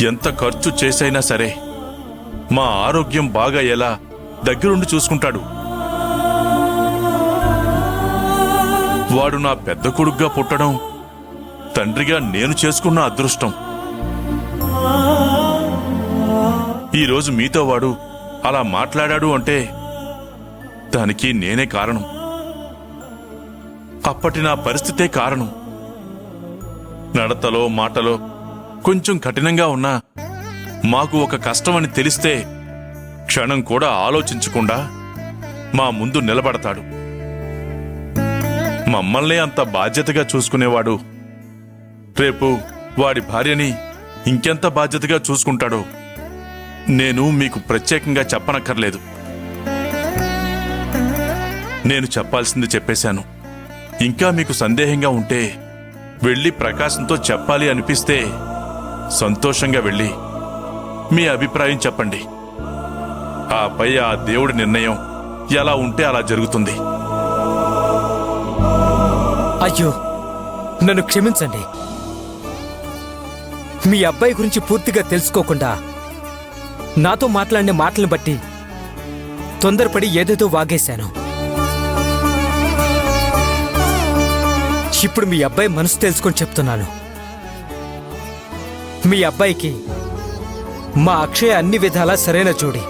ఎంత ఖర్చు చేసైనా సరే మా ఆరోగ్యం బాగా ఎలా దగ్గరుండి చూసుకుంటాడు. వాడు నా పెద్ద కొడుగ్గా పుట్టడం తండ్రిగా నేను చేసుకున్న అదృష్టం. ఈరోజు మీతో వాడు అలా మాట్లాడాడు అంటే దానికి నేనే కారణం. అప్పటి నా పరిస్థితే కారణం. నడతలో మాటలో కొంచెం కఠినంగా ఉన్నా మాకు ఒక కష్టమని తెలిస్తే క్షణం కూడా ఆలోచించకుండా మా ముందు నిలబడతాడు. మమ్మల్నే అంత బాధ్యతగా చూసుకునేవాడు రేపు వాడి భార్యని ఇంకెంత బాధ్యతగా చూసుకుంటాడో నేను మీకు ప్రత్యేకంగా చెప్పనక్కర్లేదు. నేను చెప్పాల్సింది చెప్పేశాను. ఇంకా మీకు సందేహంగా ఉంటే వెళ్ళి ప్రకాశంతో చెప్పాలి అనిపిస్తే సంతోషంగా వెళ్ళి మీ అభిప్రాయం చెప్పండి. ఆపై ఆ దేవుడి నిర్ణయం ఎలా ఉంటే అలా జరుగుతుంది. అయ్యో, నన్ను క్షమించండి. మీ అబ్బాయి గురించి పూర్తిగా తెలుసుకోకుండా నాతో మాట్లాడిన మాటలను బట్టి తొందరపడి ఏదేదో వాగేశాను. ఇప్పుడు మీ అబ్బాయి మనసు తెలుసుకొని చెప్తున్నాను. మీ అబ్బాయికి మా అక్షయ అన్ని విధాలా సరైన జోడి.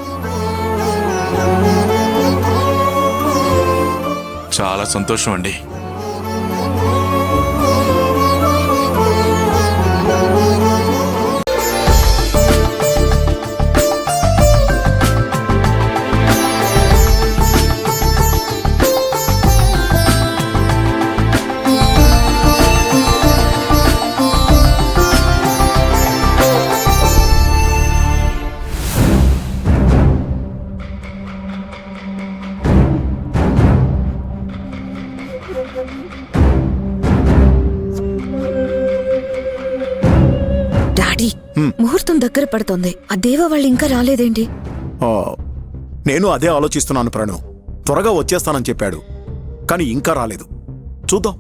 చాలా సంతోషం అండి. డాడీ, ముహూర్తం దగ్గర పడుతోంది. ఆ దేవ వాళ్ళు ఇంకా రాలేదేంటి? నేను అదే ఆలోచిస్తున్నాను ప్రణు. త్వరగా వచ్చేస్తానని చెప్పాడు, కానీ ఇంకా రాలేదు. చూద్దాం.